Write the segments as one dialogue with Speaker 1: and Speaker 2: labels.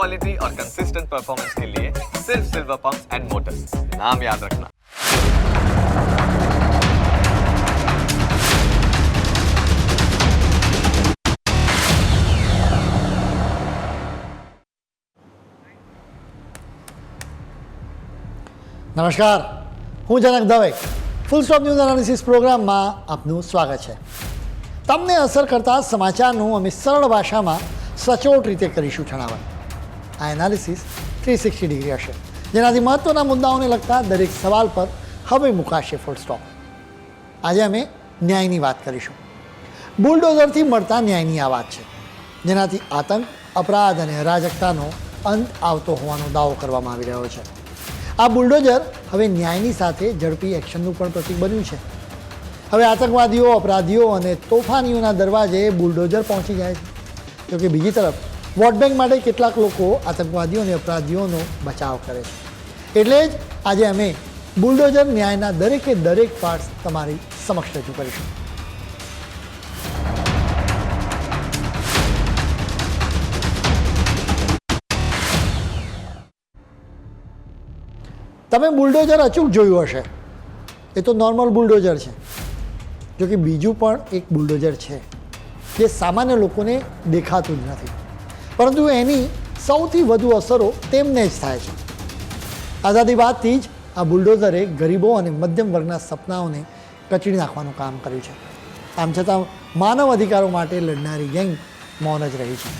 Speaker 1: Quality और consistent performance के लिए सिर्फ सिल्वर पंप्स एंड मोटर्स, नाम याद रखना।
Speaker 2: નમસ્કાર, હું Janak Dave full stop news analysis પ્રોગ્રામમાં આપનું સ્વાગત છે. તમને અસર કરતા સમાચારનું અમે સરળ ભાષામાં સચોટ રીતે કરીશું છણાવટ. આ એનાલિસિસ 360 ડિગ્રી હશે, જેનાથી મહત્ત્વના મુદ્દાઓને લગતા દરેક સવાલ પર હવે મુકાશે ફૂલ સ્ટોપ. આજે અમે ન્યાયની વાત કરીશું. બુલડોઝરથી મળતા ન્યાયની આ વાત છે, જેનાથી આતંક, અપરાધ અને અરાજકતાનો અંત આવતો હોવાનો દાવો કરવામાં આવી રહ્યો છે. આ બુલડોઝર હવે ન્યાયની સાથે ઝડપી એક્શનનું પણ પ્રતીક બન્યું છે. હવે આતંકવાદીઓ, અપરાધીઓ અને તોફાનીઓના દરવાજે બુલડોઝર પહોંચી જાય છે. જોકે બીજી તરફ વોટ બેંક માટે કેટલાક લોકો આતંકવાદીઓ અને અપરાધીઓનો બચાવ કરે છે. એટલે જ આજે અમે બુલડોઝર ન્યાયના દરેકે દરેક પાર્ટ્સ તમારી સમક્ષ રજૂ કરીશું. તમે બુલડોઝર અચૂક જોયું હશે. એ તો નોર્મલ બુલડોઝર છે. જો કે બીજું પણ એક બુલડોઝર છે જે સામાન્ય લોકોને દેખાતું જ નથી, પરંતુ એની સૌથી વધુ અસરો તેમને જ થાય છે. આઝાદી બાદથી જ આ બુલડોઝરે ગરીબો અને મધ્યમ વર્ગના સપનાઓને કચડી નાખવાનું કામ કર્યું છે. આમ છતાં માનવ અધિકારો માટે લડનારી ગેંગ મૌન જ રહી છે.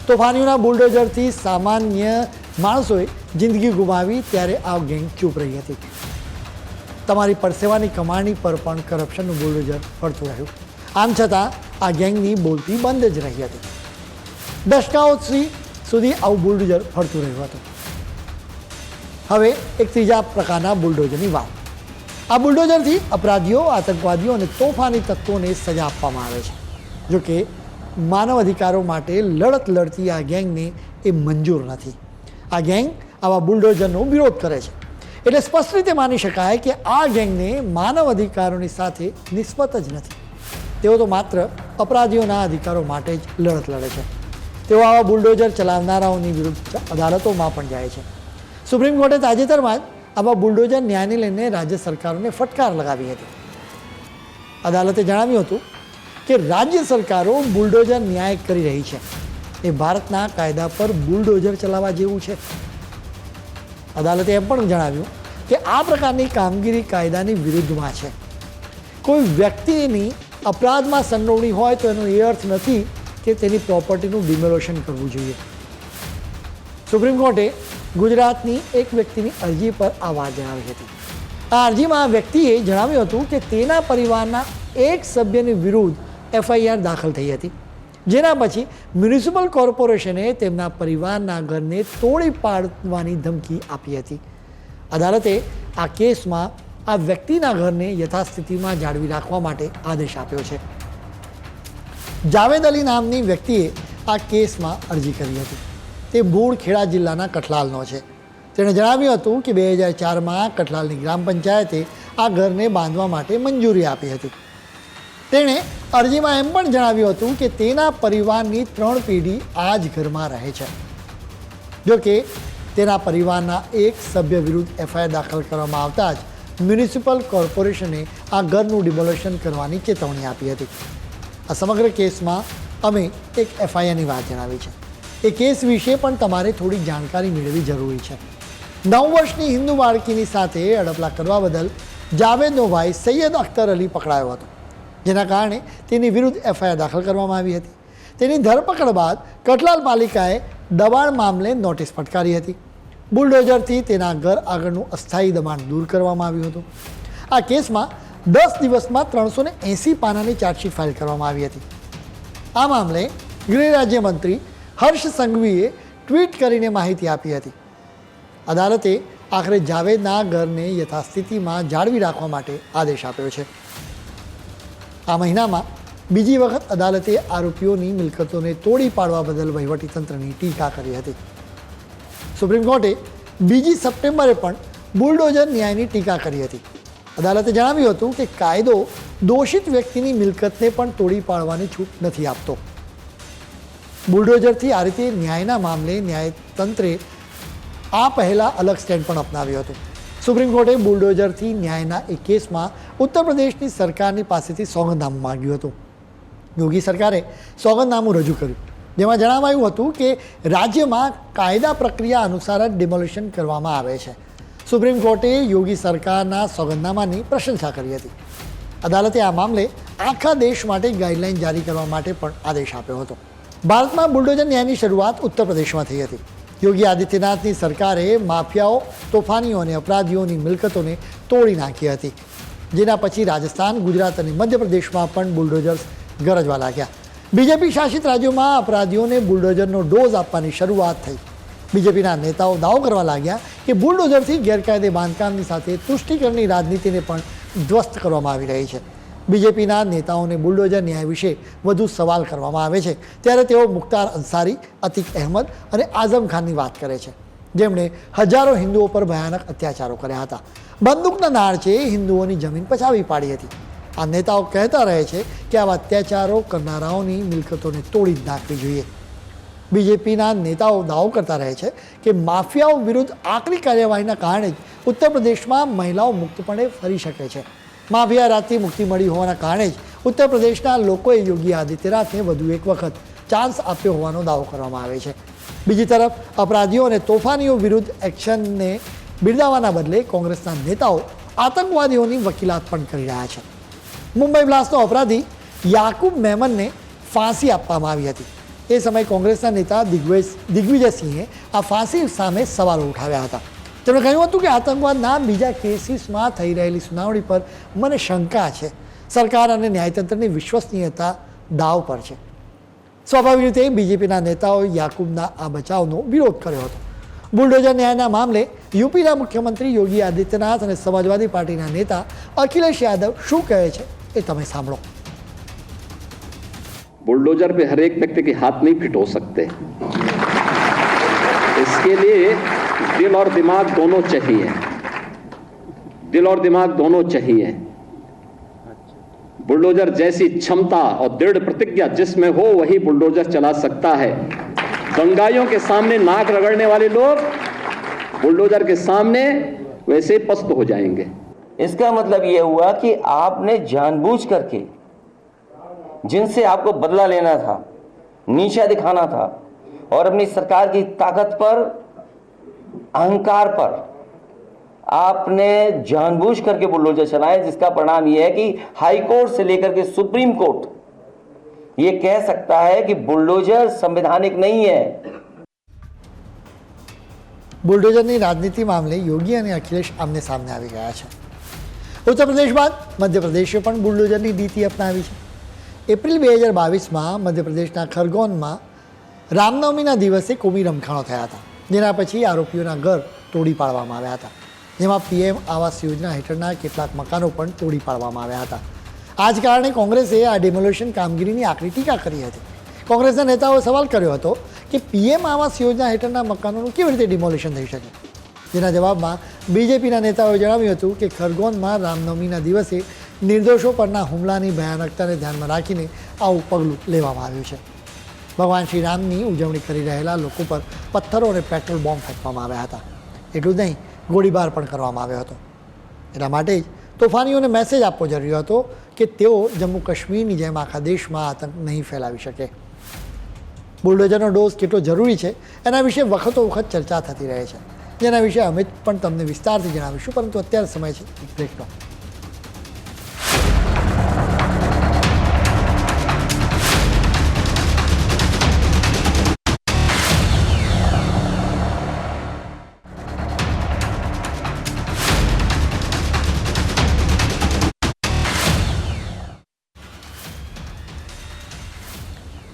Speaker 2: તોફાનીઓના બુલડોઝરથી સામાન્ય માણસોએ જિંદગી ગુમાવી ત્યારે આ ગેંગ ચૂપ રહી હતી. તમારી પરસેવાની કમાણી પર પણ કરપ્શનનું બુલડોઝર ફરતું રહ્યું. આમ છતાં આ ગેંગની બોલતી બંધ જ રહી હતી. દશકાઓ સુધી આવું બુલડોઝર ફરતું રહ્યું હતું. હવે એક ત્રીજા પ્રકારના બુલડોઝરની વાત. આ બુલડોઝરથી અપરાધીઓ, આતંકવાદીઓ અને તોફાની તત્વોને સજા આપવામાં આવે છે. જોકે માનવ અધિકારો માટે લડત લડતી આ ગેંગને એ મંજૂર નથી. આ ગેંગ આવા બુલડોઝરનો વિરોધ કરે છે. એટલે સ્પષ્ટ રીતે માની શકાય કે આ ગેંગને માનવ અધિકારોની સાથે નિસ્બત જ નથી. તેઓ તો માત્ર અપરાધીઓના અધિકારો માટે જ લડત લડે છે. તેઓ આવા બુલડોઝર ચલાવનારાઓની વિરુદ્ધ અદાલતોમાં પણ જાય છે. સુપ્રીમ કોર્ટે તાજેતરમાં જ આવા બુલડોઝર ન્યાયને લઈને રાજ્ય સરકારોને ફટકાર લગાવી હતી. અદાલતે જણાવ્યું હતું કે રાજ્ય સરકારો બુલડોઝર ન્યાય કરી રહી છે એ ભારતના કાયદા પર બુલડોઝર ચલાવવા જેવું છે. અદાલતે એમ પણ જણાવ્યું કે આ પ્રકારની કામગીરી કાયદાની વિરુદ્ધમાં છે. કોઈ વ્યક્તિની અપરાધમાં સંડોવણી હોય તો એનો એ અર્થ નથી કે તેની પ્રોપર્ટીનું ડિમોલેશન કરવું જોઈએ. સુપ્રીમ કોર્ટે ગુજરાતની એક વ્યક્તિની અરજી પર આ વાત જણાવી હતી. આ અરજીમાં આ વ્યક્તિએ જણાવ્યું હતું કે તેના પરિવારના એક સભ્યની વિરુદ્ધ FIR દાખલ થઈ હતી, જેના પછી મ્યુનિસિપલ કોર્પોરેશને તેમના પરિવારના ઘરને તોડી પાડવાની ધમકી આપી હતી. અદાલતે આ કેસમાં આ વ્યક્તિના ઘરને યથાસ્થિતિમાં જાળવી રાખવા માટે આદેશ આપ્યો છે. જાવેદ અલી નામની વ્યક્તિએ આ કેસમાં અરજી કરી હતી. તે મૂળ ખેડા જિલ્લાના કઠલાલનો છે. તેણે જણાવ્યું હતું કે 2004માં કઠલાલની ગ્રામ પંચાયતે આ ઘરને બાંધવા માટે મંજૂરી આપી હતી. તેણે અરજીમાં એમ પણ જણાવ્યું હતું કે તેના પરિવારની 3 પેઢી આ જ ઘરમાં રહે છે. જોકે તેના પરિવારના એક સભ્ય વિરુદ્ધ FIR દાખલ કરવામાં આવતા જ મ્યુનિસિપલ કોર્પોરેશને આ ઘરનું ડિમોલેશન કરવાની ચેતવણી આપી હતી. આ સમગ્ર કેસમાં અમે એક FIRની વાત જણાવી છે. એ કેસ વિશે પણ તમારે થોડી જાણકારી મેળવવી જરૂરી છે. 9 વર્ષની હિન્દુ બાળકીની સાથે અડપલા કરવા બદલ જાવેદનો ભાઈ સૈયદ અખ્તર અલી પકડાયો હતો, જેના કારણે તેની વિરુદ્ધ FIR દાખલ કરવામાં આવી હતી. તેની ધરપકડ બાદ કઠલાલ પાલિકાએ દબાણ મામલે નોટિસ ફટકારી હતી. બુલડોઝરથી તેના ઘર આગળનું અસ્થાયી દબાણ દૂર કરવામાં આવ્યું હતું. આ કેસમાં 10 દિવસમાં 380 પાનાની ચાર્જશીટ ફાઇલ કરવામાં આવી હતી. આ મામલે ગૃહ રાજ્યમંત્રી હર્ષ સંઘવીએ ટ્વીટ કરીને માહિતી આપી હતી. અદાલતે આખરે જાવેદના ઘરને યથાસ્થિતિમાં જાળવી રાખવા માટે આદેશ આપ્યો છે. આ મહિનામાં બીજી વખત અદાલતે આરોપીઓની મિલકતોને તોડી પાડવા બદલ વહીવટીતંત્રની ટીકા કરી હતી. સુપ્રીમ કોર્ટે 2 સપ્ટેમ્બરે પણ બુલડોઝર ન્યાયની ટીકા કરી હતી. અદાલતે જણાવ્યું હતું કે કાયદો દોષિત વ્યક્તિની મિલકતને પણ તોડી પાડવાની છૂટ નથી આપતો. બુલડોઝરથી આ રીતે ન્યાયના મામલે ન્યાયતંત્રે આ પહેલાં અલગ સ્ટેન્ડ પણ અપનાવ્યું હતું. સુપ્રીમ કોર્ટે બુલડોઝરથી ન્યાયના એક કેસમાં ઉત્તર પ્રદેશની સરકારની પાસેથી સોગંદનામું માંગ્યું હતું. યોગી સરકારે સોગંદનામું રજૂ કર્યું, જેમાં જણાવાયું હતું કે રાજ્યમાં કાયદા પ્રક્રિયા અનુસાર જ ડિમોલિશન કરવામાં આવે છે. સુપ્રીમ કોર્ટે યોગી સરકારના સોગંદનામાની પ્રશંસા કરી હતી. અદાલતે આ મામલે આખા દેશ માટે ગાઈડલાઈન જારી કરવા માટે પણ આદેશ આપ્યો હતો. ભારતમાં બુલડોઝર ન્યાયની શરૂઆત ઉત્તર પ્રદેશમાં થઈ હતી. યોગી આદિત્યનાથની સરકારે માફિયાઓ, તોફાનીઓ અને અપરાધીઓની મિલકતોને તોડી નાખી હતી, જેના પછી રાજસ્થાન, ગુજરાત અને મધ્યપ્રદેશમાં પણ બુલડોઝર્સ ગરજવા લાગ્યા. બીજેપી શાસિત રાજ્યોમાં અપરાધીઓને બુલડોઝરનો ડોઝ આપવાની શરૂઆત થઈ. બીજેપીના નેતાઓ દાવો કરવા લાગ્યા કે બુલડોઝરથી ગેરકાયદે બાંધકામની સાથે તુષ્ટિકરણની રાજનીતિને પણ ધ્વસ્ત કરવામાં આવી રહી છે. બીજેપીના નેતાઓને બુલડોઝર ન્યાય વિશે વધુ સવાલ કરવામાં આવે છે, ત્યારે તેઓ મુખ્તાર અંસારી, અતિક અહેમદ અને આઝમ ખાનની વાત કરે છે, જેમણે હજારો હિન્દુઓ પર ભયાનક અત્યાચારો કર્યા હતા. બંદૂકના નાળચે હિન્દુઓની જમીન પચાવી પાડી હતી. આ નેતાઓ કહેતા રહે છે કે આવા અત્યાચારો કરનારાઓની મિલકતોને તોડી જ નાખવી જોઈએ. બીજેપીના નેતાઓ દાવો કરતા રહે છે કે માફિયાઓ વિરુદ્ધ આકરી કાર્યવાહીના કારણે જ ઉત્તર પ્રદેશમાં મહિલાઓ મુક્તપણે ફરી શકે છે. માફિયા રાજથી મુક્તિ મળી હોવાના કારણે જ ઉત્તર પ્રદેશના લોકોએ યોગી આદિત્યનાથને વધુ એક વખત ચાન્સ આપ્યો હોવાનો દાવો કરવામાં આવે છે. બીજી તરફ અપરાધીઓ અને તોફાનીઓ વિરુદ્ધ એક્શનને બિરદાવવાના બદલે કોંગ્રેસના નેતાઓ આતંકવાદીઓની વકીલાત પણ કરી રહ્યા છે. મુંબઈ બ્લાસ્ટનો અપરાધી યાકુબ મેમનને ફાંસી આપવામાં આવી હતી. એ સમયે કોંગ્રેસના નેતા દિગ્વિજયસિંહે આ ફાંસી સામે સવાલો ઉઠાવ્યા હતા. તેમણે કહ્યું હતું કે આતંકવાદના બીજા કેસીસમાં થઈ રહેલી સુનાવણી પર મને શંકા છે. સરકાર અને ન્યાયતંત્રની વિશ્વસનીયતા દાવ પર છે. સ્વાભાવિક રીતે બીજેપીના નેતાઓએ યાકુબના આ બચાવનો વિરોધ કર્યો હતો. બુલડોઝર ન્યાયના મામલે યુપીના મુખ્યમંત્રી યોગી આદિત્યનાથ અને સમાજવાદી પાર્ટીના નેતા અખિલેશ યાદવ શું કહે છે એ તમે સાંભળો.
Speaker 3: बुलडोजर पे हर एक व्यक्ति के हाथ नहीं फिट हो सकते. इसके लिए दिल और दिमाग दोनों चाहिए. दिल और दिमाग दोनों चाहिए. बुलडोजर जैसी क्षमता और दृढ़ प्रतिज्ञा जिसमें हो वही बुलडोजर चला सकता है. दंगाइयों के सामने नाक रगड़ने वाले लोग बुलडोजर के सामने वैसे पस्त हो जाएंगे.
Speaker 4: इसका मतलब यह हुआ कि आपने जानबूझ करके जिनसे आपको बदला लेना था, नीचा दिखाना था और अपनी सरकार की ताकत पर, अहंकार पर आपने जानबूझ करके बुलडोजर चलाए, जिसका परिणाम यह है कि हाई कोर्ट से लेकर के सुप्रीम कोर्ट ये कह सकता है कि बुलडोजर संवैधानिक नहीं है.
Speaker 2: બુલડોઝરની રાજનીતિ મામલે યોગી અને અખિલેશ આમને સામને આવી ગયા છે. ઉત્તર પ્રદેશ બાદ મધ્યપ્રદેશે પણ બુલડોઝરની નીતિ અપનાવી છે. એપ્રિલ 2022માં મધ્યપ્રદેશના ખરગોનમાં રામનવમીના દિવસે કોમી રમખાણો થયા હતા, જેના પછી આરોપીઓના ઘર તોડી પાડવામાં આવ્યા હતા, જેમાં પીએમ આવાસ યોજના હેઠળના કેટલાક મકાનો પણ તોડી પાડવામાં આવ્યા હતા. આ જ કારણે કોંગ્રેસે આ ડિમોલિશન કામગીરીની આકરી ટીકા કરી હતી. કોંગ્રેસના નેતાઓએ સવાલ કર્યો હતો કે પીએમ આવાસ યોજના હેઠળના મકાનોનું કેવી રીતે ડિમોલિશન થઈ શકે. જેના જવાબમાં બીજેપીના નેતાઓએ જણાવ્યું હતું કે ખરગોનમાં રામનવમીના દિવસે નિર્દોષો પરના હુમલાની ભયાનકતાને ધ્યાનમાં રાખીને આવું પગલું લેવામાં આવ્યું છે. ભગવાન શ્રી રામની ઉજવણી કરી રહેલા લોકો પર પથ્થરો અને પેટ્રોલ બોમ્બ ફેંકવામાં આવ્યા હતા. એટલું જ નહીં, ગોળીબાર પણ કરવામાં આવ્યો હતો. એટલા માટે જ તોફાનીઓને મેસેજ આપવો જરૂરી હતો કે તેઓ જમ્મુ કાશ્મીરની જેમ આખા દેશમાં આતંક નહીં ફેલાવી શકે. બુલડોઝરનો ડોઝ કેટલો જરૂરી છે એના વિશે વખતો વખત ચર્ચા થતી રહે છે, જેના વિશે અમે પણ તમને વિસ્તારથી જણાવીશું, પરંતુ અત્યારે સમય છે એક બ્રેકનો.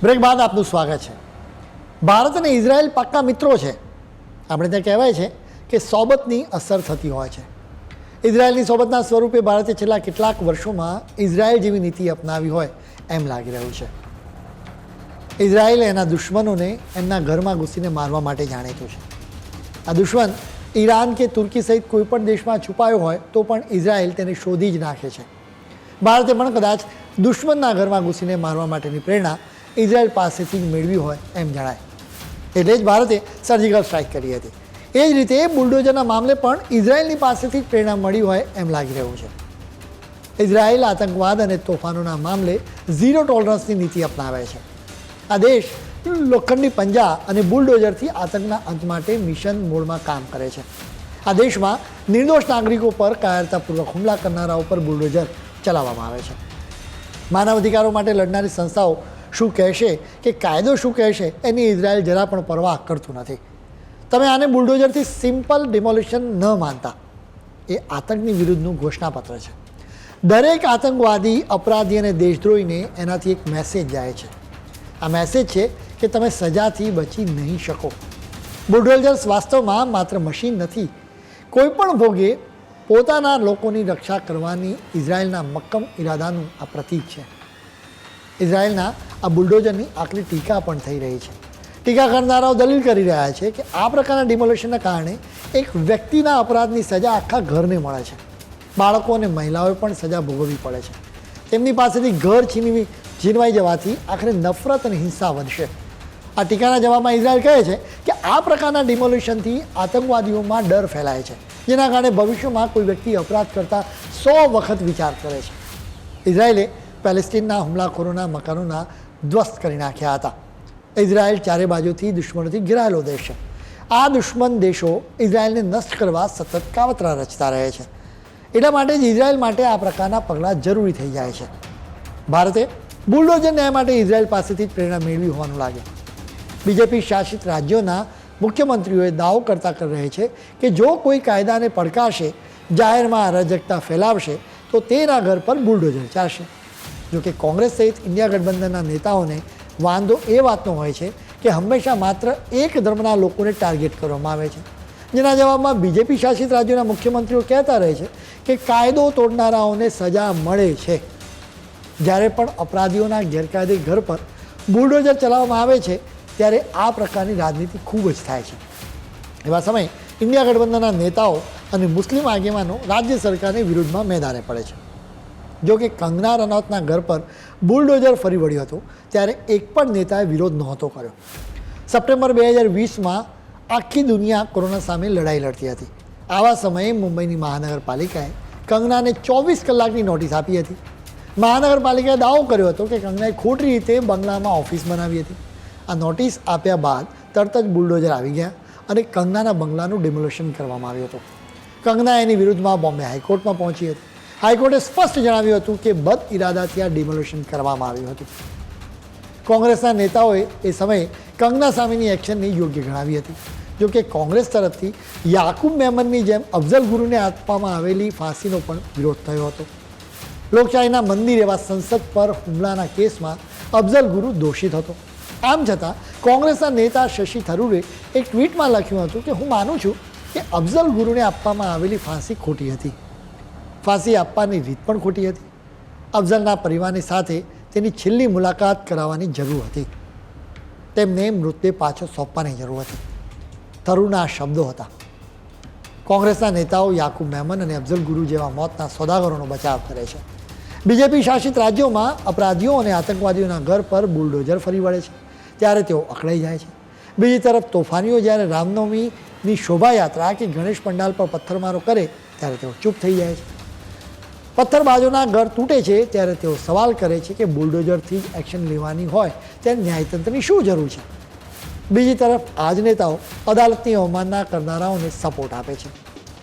Speaker 2: બ્રેક બાદ આપનું સ્વાગત છે. ભારત અને ઇઝરાયલ પાક્કા મિત્રો છે. આપણે ત્યાં કહેવાય છે કે સોબતની અસર થતી હોય છે. ઇઝરાયલની સોબતના સ્વરૂપે ભારતે છેલ્લા કેટલાક વર્ષોમાં ઇઝરાયલ જેવી નીતિ અપનાવી હોય એમ લાગી રહ્યું છે. ઇઝરાયલ એના દુશ્મનોને એમના ઘરમાં ઘૂસીને મારવા માટે જાણીતું છે. આ દુશ્મન ઈરાન કે તુર્કી સહિત કોઈ પણ દેશમાં છુપાયો હોય તો પણ ઇઝરાયલ તેને શોધી જ નાખે છે. ભારતે પણ કદાચ દુશ્મનના ઘરમાં ઘૂસીને મારવા માટેની પ્રેરણા ઇઝરાયલ પાસેથી જ મેળવી હોય એમ જણાય. એટલે જ ભારતે સર્જિકલ સ્ટ્રાઇક કરી હતી. એ જ રીતે બુલડોઝરના મામલે પણ ઇઝરાયલની પાસેથી જ પ્રેરણા મળી હોય એમ લાગી રહ્યું છે. ઇઝરાયલ આતંકવાદ અને તોફાનોના મામલે ઝીરો ટોલરન્સની નીતિ અપનાવે છે. આ દેશ લોખંડી પંજા અને બુલડોઝરથી આતંકના અંત માટે મિશન મોડમાં કામ કરે છે. આ દેશમાં નિર્દોષ નાગરિકો પર કાયરતાપૂર્વક હુમલા કરનારાઓ પર બુલડોઝર ચલાવવામાં આવે છે. માનવ અધિકારો માટે લડનારી સંસ્થાઓ શું કહેશે કે કાયદો શું કહેશે એની ઇઝરાયલ જરા પણ પરવાહ કરતું નથી. તમે આને બુલડોઝરથી સિમ્પલ ડિમોલિશન ન માનતા. એ આતંકની વિરુદ્ધનું ઘોષણાપત્ર છે. દરેક આતંકવાદી, અપરાધી અને દેશદ્રોહીને એનાથી એક મેસેજ જાય છે. આ મેસેજ છે કે તમે સજાથી બચી નહીં શકો. બુલડોઝર્સ વાસ્તવમાં માત્ર મશીન નથી, કોઈ પણ ભોગે પોતાના લોકોની રક્ષા કરવાની ઇઝરાયલના મક્કમ ઇરાદાનું આ પ્રતીક છે. ઇઝરાયલના આ બુલડોઝરની આકરી ટીકા પણ થઈ રહી છે. ટીકા કરનારાઓ દલીલ કરી રહ્યા છે કે આ પ્રકારના ડિમોલેશનના કારણે એક વ્યક્તિના અપરાધની સજા આખા ઘરને મળે છે. બાળકો અને મહિલાઓએ પણ સજા ભોગવવી પડે છે. તેમની પાસેથી ઘર છીનવાઈ જવાથી આખરે નફરત અને હિંસા વધશે. આ ટીકાના જવાબમાં ઇઝરાયલ કહે છે કે આ પ્રકારના ડિમોલિશનથી આતંકવાદીઓમાં ડર ફેલાય છે, જેના કારણે ભવિષ્યમાં કોઈ વ્યક્તિ અપરાધ કરતાં 100 વખત વિચાર કરે છે. ઇઝરાયલે પેલેસ્ટીનના હુમલાખોરોના મકાનોના ધ્વસ્ત કરી નાખ્યા હતા. ઇઝરાયલ ચારે બાજુથી દુશ્મનોથી ઘેરાયેલો દેશ છે. આ દુશ્મન દેશો ઇઝરાયલને નષ્ટ કરવા સતત કાવતરા રચતા રહે છે. એટલા માટે જ ઇઝરાયલ માટે આ પ્રકારના પગલાં જરૂરી થઈ જાય છે. ભારતે બુલડોઝર ન્યાય માટે ઇઝરાયલ પાસેથી જ પ્રેરણા મેળવી હોવાનું લાગે. બીજેપી શાસિત રાજ્યોના મુખ્યમંત્રીઓએ દાવો કરતા કરી રહે છે કે જો કોઈ કાયદાને પડકારશે, જાહેરમાં અરાજકતા ફેલાવશે તો તેના ઘર પર બુલડોઝર ચાલશે. જોકે કોંગ્રેસ સહિત ઇન્ડિયા ગઠબંધનના નેતાઓને વાંધો એ વાતનો હોય છે કે હંમેશા માત્ર એક ધર્મના લોકોને ટાર્ગેટ કરવામાં આવે છે. જેના જવાબમાં બીજેપી શાસિત રાજ્યોના મુખ્યમંત્રીઓ કહેતા રહે છે કે કાયદો તોડનારાઓને સજા મળે છે. જ્યારે પણ અપરાધીઓના ગેરકાયદે ઘર પર બુલડોઝર ચલાવવામાં આવે છે ત્યારે આ પ્રકારની રાજનીતિ ખૂબ જ થાય છે. એવા સમયે ઇન્ડિયા ગઠબંધનના નેતાઓ અને મુસ્લિમ આગેવાનો રાજ્ય સરકારની વિરુદ્ધમાં મેદાને પડે છે. જો કે કંગના રનૌતના ઘર પર બુલડોઝર ફરી વળ્યું હતું ત્યારે એક પણ નેતાએ વિરોધ નહોતો કર્યો. સપ્ટેમ્બર 2020માં આખી દુનિયા કોરોના સામે લડાઈ લડતી હતી. આવા સમયે મુંબઈની મહાનગરપાલિકાએ કંગનાને 24 કલાકની નોટિસ આપી હતી. મહાનગરપાલિકાએ દાવો કર્યો હતો કે કંગનાએ ખોટી રીતે બંગલામાં ઓફિસ બનાવી હતી. આ નોટિસ આપ્યા બાદ તરત જ બુલડોઝર આવી ગયા અને કંગનાના બંગલાનું ડિમોલેશન કરવામાં આવ્યું હતું. કંગના એની વિરુદ્ધમાં બોમ્બે હાઈકોર્ટમાં પહોંચી હતી. હાઈકોર્ટે સ્પષ્ટ જણાવ્યું હતું કે બદ ઇરાદાથી આ ડિમોલેશન કરવામાં આવ્યું હતું. કોંગ્રેસના નેતાઓએ એ સમયે કંગના સામેની એક્શનની યોગ્ય ગણાવી હતી. જો કે કોંગ્રેસ તરફથી યાકુબ મેમનની જેમ અફઝલ ગુરુને આપવામાં આવેલી ફાંસીનો પણ વિરોધ થયો હતો. લોકશાહીના મંદિર એવા સંસદ પર હુમલાના કેસમાં અફઝલ ગુરુ દોષિત હતો. આમ છતાં કોંગ્રેસના નેતા શશી થરૂરે એક ટ્વીટમાં લખ્યું હતું કે હું માનું છું કે અફઝલ ગુરુને આપવામાં આવેલી ફાંસી ખોટી હતી. ફાંસી આપવાની રીત પણ ખોટી હતી. અફઝલના પરિવારની સાથે તેની છેલ્લી મુલાકાત કરાવવાની જરૂર હતી. તેમને મૃતદેહ પાછો સોંપવાની જરૂર હતી. થરૂરના આ શબ્દો હતા. કોંગ્રેસના નેતાઓ યાકુબ મેમન અને અફઝલ ગુરુ જેવા મોતના સોદાગરોનો બચાવ કરે છે. બીજેપી શાસિત રાજ્યોમાં અપરાધીઓ અને આતંકવાદીઓના ઘર પર બુલડોઝર ફરી વળે છે ત્યારે તેઓ અકળાઈ જાય છે. બીજી તરફ તોફાનીઓ જ્યારે રામનવમીની શોભાયાત્રા કે ગણેશ પંડાલ પર પથ્થરમારો કરે ત્યારે તેઓ ચૂપ થઈ જાય છે. પથ્થરબાજોના ઘર તૂટે છે ત્યારે તેઓ સવાલ કરે છે કે બુલડોઝરથી જ એક્શન લેવાની હોય ત્યારે ન્યાયતંત્રની શું જરૂર છે. બીજી તરફ આ જ નેતાઓ અદાલતની અવમાનના કરનારાઓને સપોર્ટ આપે છે.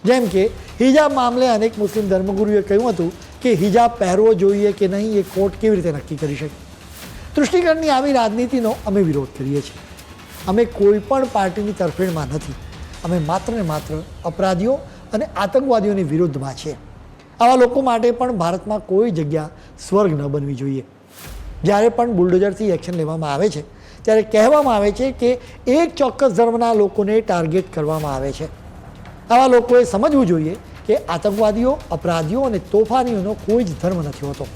Speaker 2: જેમ કે હિજાબ મામલે અનેક મુસ્લિમ ધર્મગુરુએ કહ્યું હતું કે હિજાબ પહેરવો જોઈએ કે નહીં એ કોર્ટ કેવી રીતે નક્કી કરી શકે. તૃષ્ટિકરણની આવી રાજનીતિનો અમે વિરોધ કરીએ છીએ. અમે કોઈ પણ પાર્ટીની તરફેણમાં નથી. અમે માત્ર ને માત્ર અપરાધીઓ અને આતંકવાદીઓની વિરુદ્ધમાં છીએ. આવા લોકો માટે પણ ભારતમાં કોઈ જગ્યા સ્વર્ગ ન બનવી જોઈએ. જ્યારે પણ બુલડોઝરથી એક્શન લેવામાં આવે છે ત્યારે કહેવામાં આવે છે કે એક ચોક્કસ ધર્મના લોકોને ટાર્ગેટ કરવામાં આવે છે. આવા લોકોએ સમજવું જોઈએ કે આતંકવાદીઓ, અપરાધીઓ અને તોફાનીઓનો કોઈ જ ધર્મ નથી હોતો.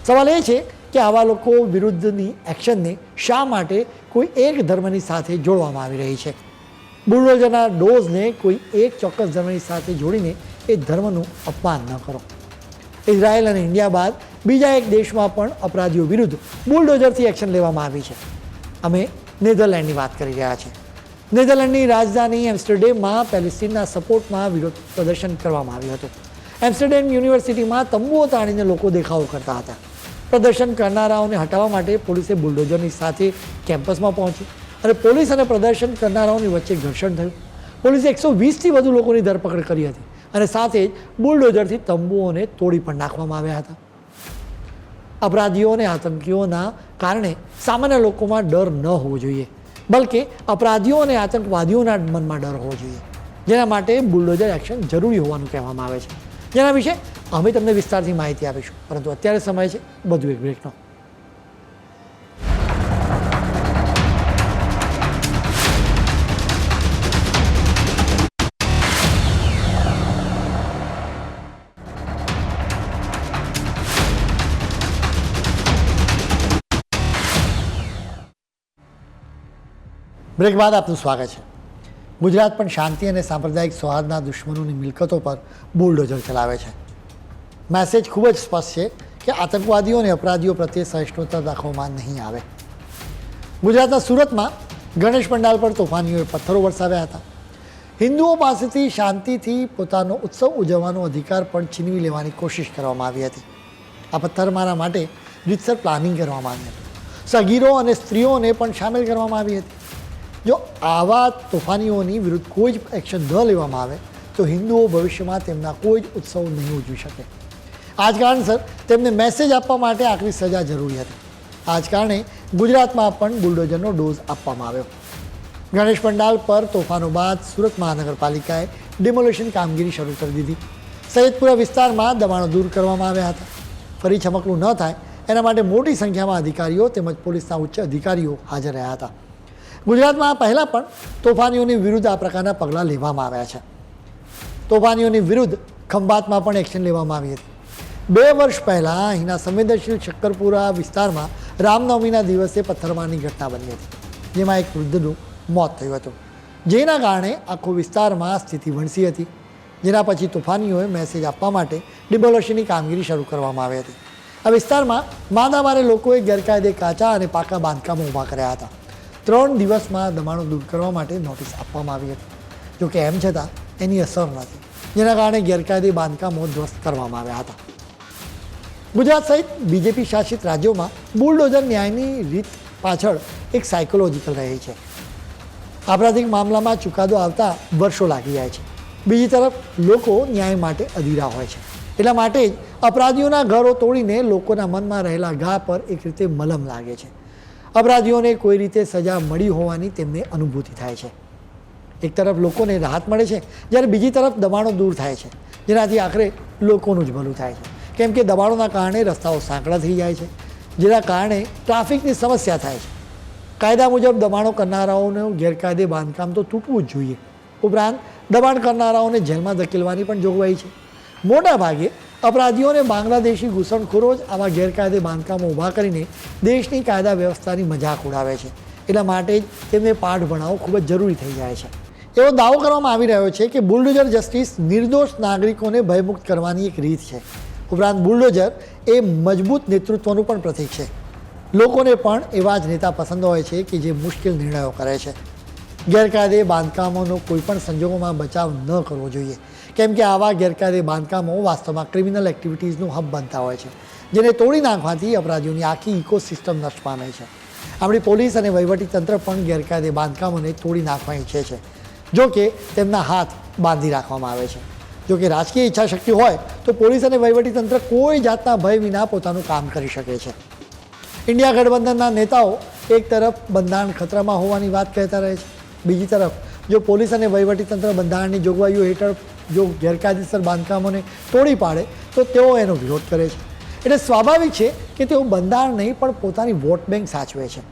Speaker 2: સવાલ એ છે કે આવા લોકો વિરુદ્ધની એક્શનને શા માટે કોઈ એક ધર્મની સાથે જોડવામાં આવી રહી છે. બુલડોઝરના ડોઝને કોઈ એક ચોક્કસ ધર્મની સાથે જોડીને એ ધર્મનું અપમાન ન કરો. ઇઝરાયલ અને ઇન્ડિયા બાદ બીજા એક દેશમાં પણ અપરાધીઓ વિરુદ્ધ બુલડોઝરથી એક્શન લેવામાં આવી છે. અમે નેધરલેન્ડની વાત કરી રહ્યા છીએ. નેધરલેન્ડની રાજધાની એમ્સ્ટરડેમમાં પેલેસ્ટીનના સપોર્ટમાં વિરોધ પ્રદર્શન કરવામાં આવ્યું હતું. એમ્સ્ટરડેમ યુનિવર્સિટીમાં તંબુઓ તાણીને લોકો દેખાવો કરતા હતા. પ્રદર્શન કરનારાઓને હટાવવા માટે પોલીસે બુલડોઝરની સાથે કેમ્પસમાં પહોંચી અને પોલીસ અને પ્રદર્શન કરનારાઓની વચ્ચે ઘર્ષણ થયું. પોલીસે 120થી વધુ લોકોની ધરપકડ કરી હતી અને સાથે જ બુલડોઝરથી તંબુઓને તોડી પણ નાખવામાં આવ્યા હતા. અપરાધીઓ અને આતંકીઓના કારણે સામાન્ય લોકોમાં ડર ન હોવો જોઈએ, બલકે અપરાધીઓ અને આતંકવાદીઓના મનમાં ડર હોવો જોઈએ, જેના માટે બુલડોઝર એક્શન જરૂરી હોવાનું કહેવામાં આવે છે. જેના વિશે અમે તમને વિસ્તારથી માહિતી આપીશું, પરંતુ અત્યારે સમય છે વધુ એક બ્રેકનો. બ્રેક બાદ આપનું સ્વાગત છે. ગુજરાત પણ શાંતિ અને સાંપ્રદાયિક સૌહાર્દના દુશ્મનોની મિલકતો પર બુલડોઝર ચલાવે છે. મેસેજ ખૂબ જ સ્પષ્ટ છે કે આતંકવાદીઓ અને અપરાધીઓ પ્રત્યે સહિષ્ણુતા દાખવવામાં નહીં આવે. ગુજરાતના સુરતમાં ગણેશ પંડાલ પર તોફાનીઓએ પથ્થરો વરસાવ્યા હતા. હિન્દુઓ પાસેથી શાંતિથી પોતાનો ઉત્સવ ઉજવવાનો અધિકાર પણ છીનવી લેવાની કોશિશ કરવામાં આવી હતી. આ પથ્થરમારા માટે રીતસર પ્લાનિંગ કરવામાં આવ્યું હતું. સગીરો અને સ્ત્રીઓને પણ સામેલ કરવામાં આવી હતી. જો આવા તોફાનીઓની વિરુદ્ધ કોઈ જ એક્શન ન લેવામાં આવે તો હિન્દુઓ ભવિષ્યમાં તેમના કોઈ જ ઉત્સવ નહીં ઉજવી શકે. આ જ કારણસર તેમને મેસેજ આપવા માટે આકરી સજા જરૂરી હતી. આ જ કારણે ગુજરાતમાં પણ બુલડોઝરનો ડોઝ આપવામાં આવ્યો. ગણેશ પંડાલ પર તોફાનો બાદ સુરત મહાનગરપાલિકાએ ડિમોલેશન કામગીરી શરૂ કરી દીધી. સૈયદપુરા વિસ્તારમાં દબાણો દૂર કરવામાં આવ્યા હતા. ફરી ચમકલું ન થાય એના માટે મોટી સંખ્યામાં અધિકારીઓ તેમજ પોલીસના ઉચ્ચ અધિકારીઓ હાજર રહ્યા હતા. ગુજરાતમાં પહેલાં પણ તોફાનીઓની વિરુદ્ધ આ પ્રકારના પગલાં લેવામાં આવ્યા છે. તોફાનીઓની વિરુદ્ધ ખંભાતમાં પણ એક્શન લેવામાં આવી હતી. 2 વર્ષ પહેલાં અહીંના સંવેદનશીલ શક્કરપુરા વિસ્તારમાં રામનવમીના દિવસે પથ્થરમારની ઘટના બની હતી, જેમાં એક વૃદ્ધનું મોત થયું હતું, જેના કારણે આખો વિસ્તારમાં સ્થિતિ વણસી હતી. જેના પછી તોફાનીઓએ મેસેજ આપવા માટે ડિમોલેશનની કામગીરી શરૂ કરવામાં આવી હતી. આ વિસ્તારમાં માંદામારે લોકોએ ગેરકાયદે કાચા અને પાકા બાંધકામો ઊભા કર્યા હતા. 3 દિવસમાં દબાણો દૂર કરવા માટે નોટિસ આપવામાં આવી હતી. જોકે એમ છતાં એની અસર નથી, જેના કારણે ગેરકાયદે બાંધકામો ધ્વસ્ત કરવામાં આવ્યા હતા. ગુજરાત સહિત બીજેપી શાસિત રાજ્યોમાં બુલડોઝર ન્યાયની રીત પાછળ એક સાયકોલોજીકલ રહી છે. આપરાધિક મામલામાં ચુકાદો આવતા વર્ષો લાગી જાય છે. બીજી તરફ લોકો ન્યાય માટે અધીરા હોય છે. એટલા માટે જ અપરાધીઓના ઘરો તોડીને લોકોના મનમાં રહેલા ઘા પર એક રીતે મલમ લાગે છે. અપરાધીઓને કોઈ રીતે સજા મળી હોવાની તેમને અનુભૂતિ થાય છે. એક તરફ લોકોને રાહત મળે છે, જ્યારે બીજી તરફ દબાણો દૂર થાય છે, જેનાથી આખરે લોકોનું જ ભલું થાય છે. કેમ કે દબાણોના કારણે રસ્તાઓ સાંકડા થઈ જાય છે, જેના કારણે ટ્રાફિકની સમસ્યા થાય છે. કાયદા મુજબ દબાણો કરનારાઓનું ગેરકાયદે બાંધકામ તો તૂટવું જ જોઈએ. ઉપરાંત દબાણ કરનારાઓને જેલમાં ધકેલવાની પણ જોગવાઈ છે. મોટા ભાગે અપરાધીઓને બાંગ્લાદેશી ઘૂસણખોરો જ આવા ગેરકાયદે બાંધકામો ઊભા કરીને દેશની કાયદા વ્યવસ્થાની મજાક ઉડાવે છે. એટલા માટે જ તેમને પાઠ ભણાવવો ખૂબ જ જરૂરી થઈ જાય છે. એવો દાવો કરવામાં આવી રહ્યો છે કે બુલડોઝર જસ્ટિસ નિર્દોષ નાગરિકોને ભયમુક્ત કરવાની એક રીત છે. ઉપરાંત બુલડોઝર એ મજબૂત નેતૃત્વનું પણ પ્રતીક છે. લોકોને પણ એવા જ નેતા પસંદ હોય છે કે જે મુશ્કેલ નિર્ણયો કરે છે. ગેરકાયદે બાંધકામોનો કોઈપણ સંજોગોમાં બચાવ ન કરવો જોઈએ, કેમ કે આવા ગેરકાયદે બાંધકામો વાસ્તવમાં ક્રિમિનલ એક્ટિવિટીઝનું હબ બનતા હોય છે, જેને તોડી નાખવાથી અપરાધીઓની આખી ઇકોસિસ્ટમ નષ્ટ પામે છે. આપણી પોલીસ અને વહીવટીતંત્ર પણ ગેરકાયદે બાંધકામોને તોડી નાખવા ઈચ્છે છે, જો કે તેમના હાથ બાંધી રાખવામાં આવે છે. જો કે રાજકીય ઈચ્છાશક્તિ હોય તો પોલીસ અને વહીવટીતંત્ર કોઈ જાતના ભય વિના પોતાનું કામ કરી શકે છે. ઇન્ડિયા ગઠબંધનના નેતાઓ એક તરફ બંધારણ ખતરામાં હોવાની વાત કહેતા રહે છે, બીજી તરફ જો પોલીસ અને વહીવટીતંત્ર બંધારણની જોગવાઈઓ હેઠળ જો ગેરકાયદેસર બાંધકામોને તોડી પાડે તો તેઓ એનો વિરોધ કરે છે. એટલે સ્વાભાવિક છે કે તેઓ બંધારણ નહીં પણ પોતાની વોટ બેંક સાચવે છે.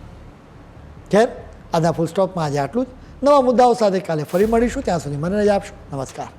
Speaker 2: ખેર, આજના ફૂલ સ્ટોપમાં આજે આટલું જ. નવા મુદ્દાઓ સાથે કાલે ફરી મળીશું. ત્યાં સુધી મને રજા આપશો. નમસ્કાર.